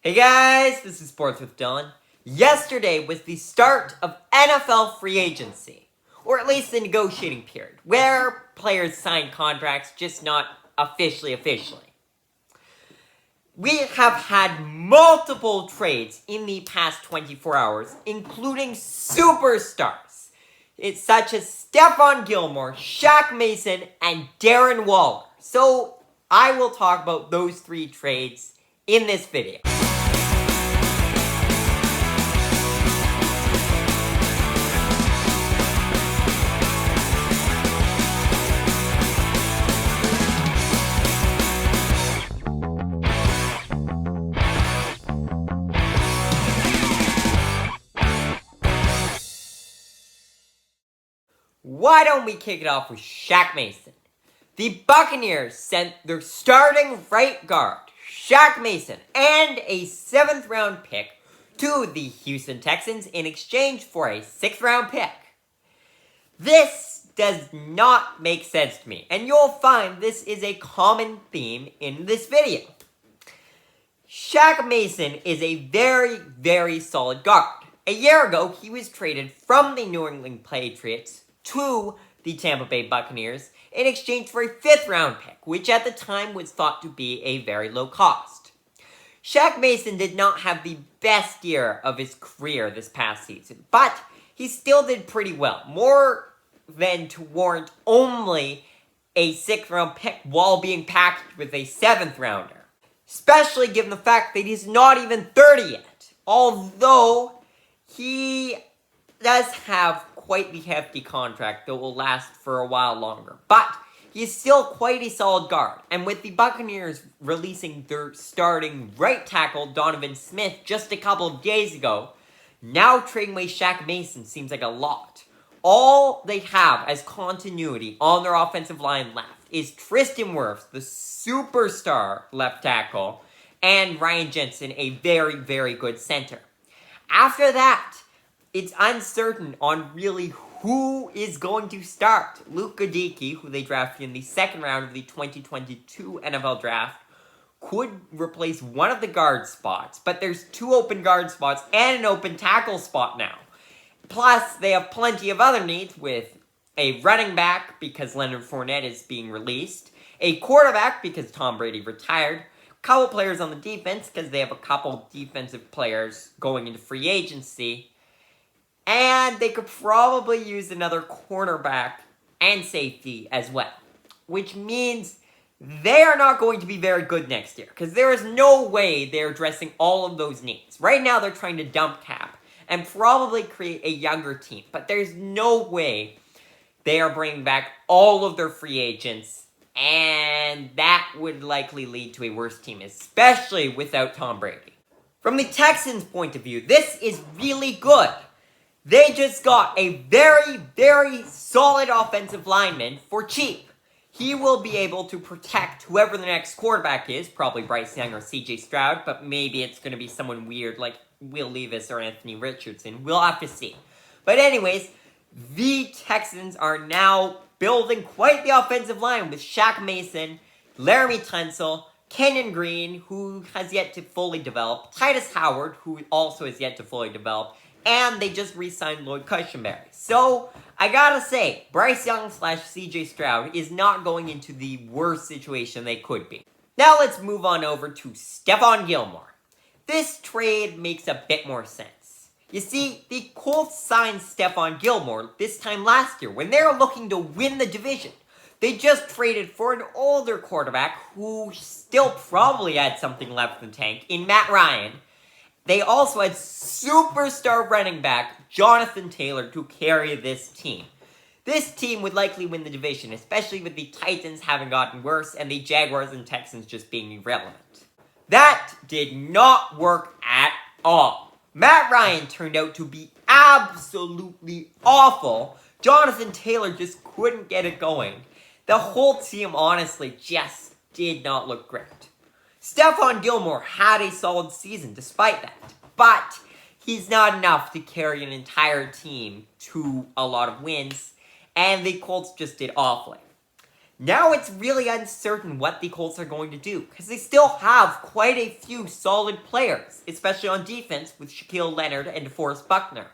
Hey guys, this is Sports with Dylan. Yesterday was the start of NFL free agency, or at least the negotiating period, where players sign contracts, just not officially. We have had multiple trades in the past 24 hours, including superstars. It's such as Stephon Gilmore, Shaq Mason, and Darren Waller. So I will talk about those three trades in this video. Why don't we kick it off with Shaq Mason? The Buccaneers sent their starting right guard, Shaq Mason, and a 7th round pick to the Houston Texans in exchange for a 6th round pick. This does not make sense to me, and you'll find this is a common theme in this video. Shaq Mason is a very solid guard. A year ago, he was traded from the New England Patriots to the Tampa Bay Buccaneers in exchange for a 5th round pick, which at the time was thought to be a very low cost. Shaq Mason did not have the best year of his career this past season, but he still did pretty well, more than to warrant only a 6th round pick while being packaged with a 7th rounder, especially given the fact that he's not even 30 yet, although he does have quite the hefty contract that will last for a while longer. But he's still quite a solid guard. And with the Buccaneers releasing their starting right tackle, Donovan Smith, just a couple of days ago, now trading away Shaq Mason seems like a lot. All they have as continuity on their offensive line left is Tristan Wirfs, the superstar left tackle, and Ryan Jensen, a very good center. After that, it's uncertain on really who is going to start. Luke Goedeke, who they drafted in the 2nd round of the 2022 NFL Draft, could replace one of the guard spots, but there's 2 open guard spots and an open tackle spot now. Plus, they have plenty of other needs with a running back because Leonard Fournette is being released, a quarterback because Tom Brady retired, a couple players on the defense because they have a couple defensive players going into free agency, and they could probably use another cornerback and safety as well. Which means they are not going to be very good next year. Because there is no way they're addressing all of those needs. Right now they're trying to dump cap and probably create a younger team. But there's no way they are bringing back all of their free agents. And that would likely lead to a worse team. Especially without Tom Brady. From the Texans' point of view, this is really good. They just got a very solid offensive lineman for cheap. He will be able to protect whoever the next quarterback is, probably Bryce Young or CJ Stroud, but maybe it's going to be someone weird like Will Levis or Anthony Richardson. We'll have to see. But anyways, the Texans are now building quite the offensive line with Shaq Mason, Laramie Tunsil, Kenyon Green, who has yet to fully develop, Titus Howard, who also has yet to fully develop, and they just re-signed Lloyd Cushenberry. So, I gotta say, Bryce Young / CJ Stroud is not going into the worst situation they could be. Now let's move on over to Stephon Gilmore. This trade makes a bit more sense. You see, the Colts signed Stephon Gilmore this time last year when they were looking to win the division. They just traded for an older quarterback who still probably had something left in the tank in Matt Ryan. They also had superstar running back Jonathan Taylor to carry this team. This team would likely win the division, especially with the Titans having gotten worse and the Jaguars and Texans just being irrelevant. That did not work at all. Matt Ryan turned out to be absolutely awful. Jonathan Taylor just couldn't get it going. The whole team honestly just did not look great. Stephon Gilmore had a solid season despite that, but he's not enough to carry an entire team to a lot of wins, and the Colts just did awfully. Now it's really uncertain what the Colts are going to do, because they still have quite a few solid players, especially on defense with Shaquille Leonard and DeForest Buckner.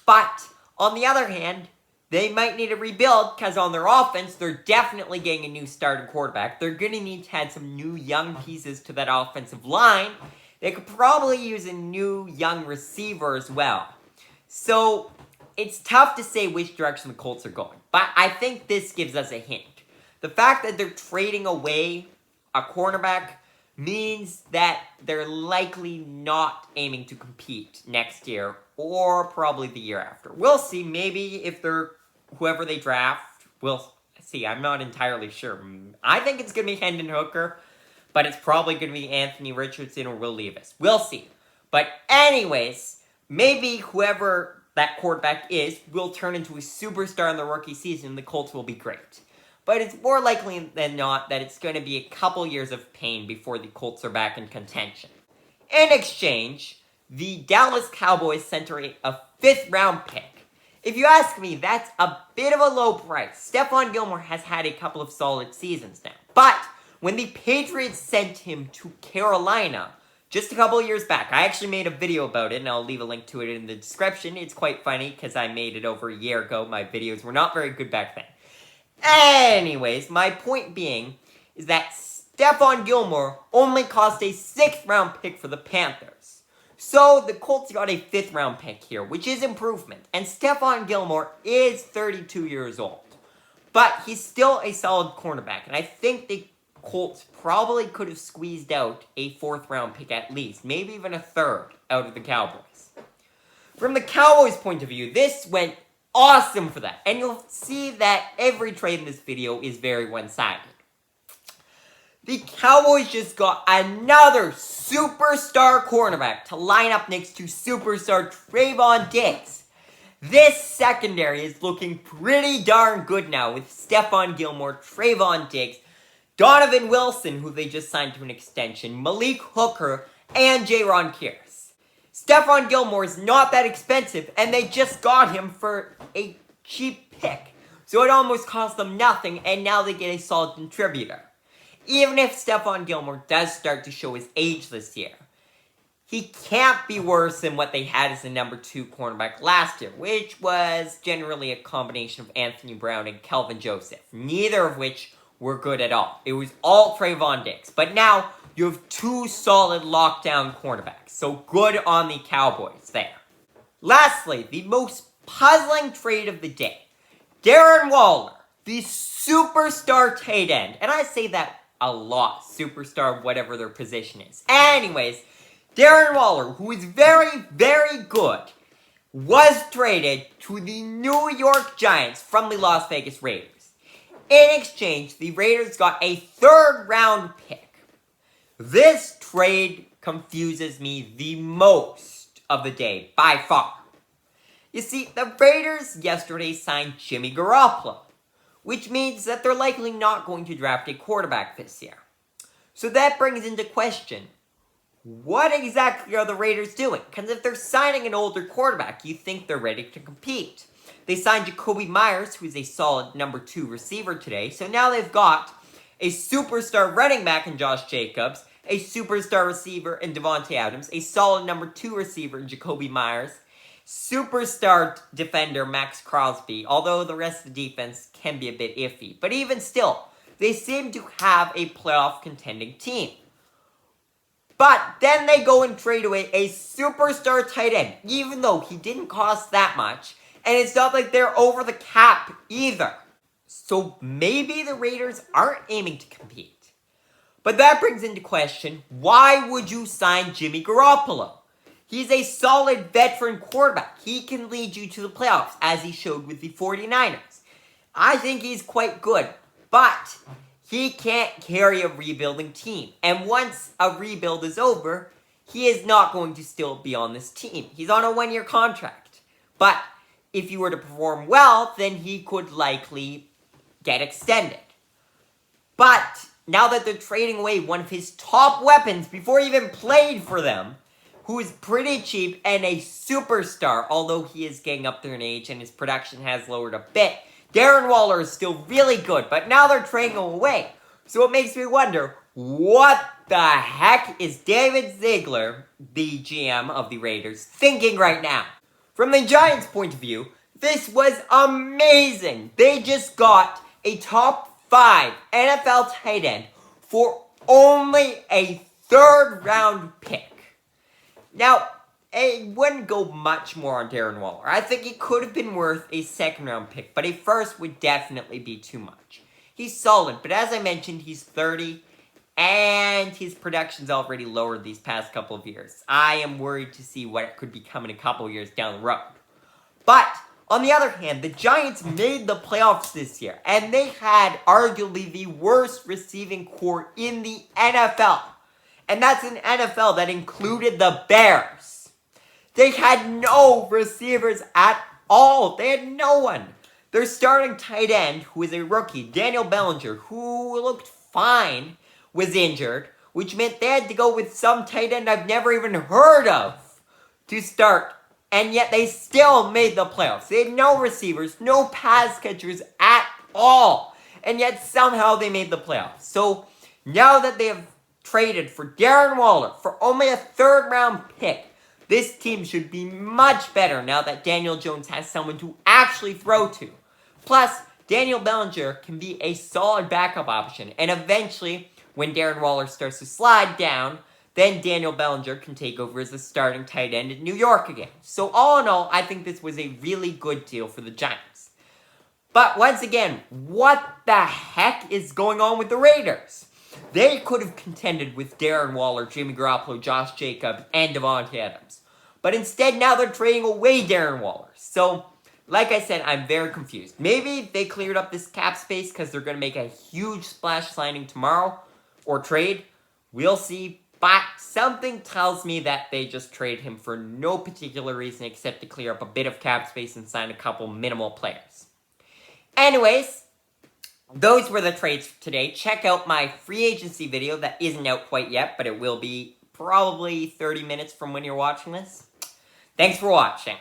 But, on the other hand, they might need to rebuild, because on their offense, they're definitely getting a new starting quarterback. They're going to need to add some new young pieces to that offensive line. They could probably use a new young receiver as well. So, it's tough to say which direction the Colts are going. But I think this gives us a hint. The fact that they're trading away a cornerback means that they're likely not aiming to compete next year or probably the year after. We'll see. Maybe if they're whoever they draft, we'll see. I'm not entirely sure. I think it's going to be Hendon Hooker, but it's probably going to be Anthony Richardson or Will Levis. We'll see. But anyways, maybe whoever that quarterback is will turn into a superstar in the rookie season and the Colts will be great. But it's more likely than not that it's going to be a couple years of pain before the Colts are back in contention. In exchange, the Dallas Cowboys sent a 5th-round pick. If you ask me, that's a bit of a low price. Stephon Gilmore has had a couple of solid seasons now. But when the Patriots sent him to Carolina just a couple of years back, I actually made a video about it, and I'll leave a link to it in the description. It's quite funny because I made it over a year ago. My videos were not very good back then. Anyways, my point being is that Stephon Gilmore only cost a 6th-round pick for the Panthers. So the Colts got a 5th-round pick here, which is improvement. And Stephon Gilmore is 32 years old. But he's still a solid cornerback. And I think the Colts probably could have squeezed out a 4th-round pick at least. Maybe even a 3rd out of the Cowboys. From the Cowboys' point of view, this went awesome for that. And you'll see that every trade in this video is very one-sided. The Cowboys just got another superstar cornerback to line up next to superstar Trayvon Diggs. This secondary is looking pretty darn good now with Stephon Gilmore, Trayvon Diggs, Donovan Wilson, who they just signed to an extension, Malik Hooker, and Jaron Kearse. Stephon Gilmore is not that expensive, and they just got him for a cheap pick. So it almost cost them nothing, and now they get a solid contributor. Even if Stephon Gilmore does start to show his age this year, he can't be worse than what they had as the number 2 cornerback last year, which was generally a combination of Anthony Brown and Kelvin Joseph, neither of which were good at all. It was all Trayvon Diggs. But now you have 2 solid lockdown cornerbacks, so good on the Cowboys there. Lastly, the most puzzling trade of the day. Darren Waller, the superstar tight end. And I say that a lot. Superstar, whatever their position is. Anyways, Darren Waller, who is very, very good, was traded to the New York Giants from the Las Vegas Raiders. In exchange, the Raiders got a 3rd-round pick. This trade confuses me the most of the day, by far. You see, the Raiders yesterday signed Jimmy Garoppolo, which means that they're likely not going to draft a quarterback this year. So that brings into question, what exactly are the Raiders doing? Because if they're signing an older quarterback, you think they're ready to compete. They signed Jacoby Myers, who's a solid number 2 receiver today. So now they've got a superstar running back in Josh Jacobs, a superstar receiver in Devontae Adams, a solid number 2 receiver in Jacoby Myers, superstar defender Max Crosby, although the rest of the defense can be a bit iffy. But even still, they seem to have a playoff contending team. But then they go and trade away a superstar tight end, even though he didn't cost that much. And it's not like they're over the cap either. So maybe the Raiders aren't aiming to compete. But that brings into question, why would you sign Jimmy Garoppolo? He's a solid veteran quarterback. He can lead you to the playoffs, as he showed with the 49ers. I think he's quite good, but he can't carry a rebuilding team. And once a rebuild is over, he is not going to still be on this team. He's on a 1-year contract. But if he were to perform well, then he could likely get extended. But now that they're trading away one of his top weapons before he even played for them, who is pretty cheap and a superstar, although he is getting up there in age and his production has lowered a bit, Darren Waller is still really good, but now they're trading him away. So it makes me wonder, what the heck is David Ziegler, the GM of the Raiders, thinking right now? From the Giants' point of view, this was amazing. They just got a top 5 NFL tight end for only a 3rd round pick. Now, it wouldn't go much more on Darren Waller. I think it could have been worth a 2nd round pick, but a 1st would definitely be too much. He's solid, but as I mentioned, he's 30, and his production's already lowered these past couple of years. I am worried to see what it could become in a couple years down the road. But, on the other hand, the Giants made the playoffs this year, and they had arguably the worst receiving core in the NFL. And that's an NFL that included the Bears. They had no receivers at all. They had no one. Their starting tight end, who is a rookie, Daniel Bellinger, who looked fine, was injured, which meant they had to go with some tight end I've never even heard of to start. And yet they still made the playoffs. They had no receivers, no pass catchers at all. And yet somehow they made the playoffs. So now that they have traded for Darren Waller for only a 3rd round pick, this team should be much better now that Daniel Jones has someone to actually throw to. Plus, Daniel Bellinger can be a solid backup option. And eventually, when Darren Waller starts to slide down, then Daniel Bellinger can take over as the starting tight end in New York again. So all in all, I think this was a really good deal for the Giants. But once again, what the heck is going on with the Raiders? They could have contended with Darren Waller, Jimmy Garoppolo, Josh Jacobs, and Devontae Adams. But instead, now they're trading away Darren Waller. So, like I said, I'm very confused. Maybe they cleared up this cap space because they're going to make a huge splash signing tomorrow or trade. We'll see. But something tells me that they just trade him for no particular reason except to clear up a bit of cap space and sign a couple minimal players. Anyways, those were the trades for today. Check out my free agency video that isn't out quite yet, but it will be probably 30 minutes from when you're watching this. Thanks for watching.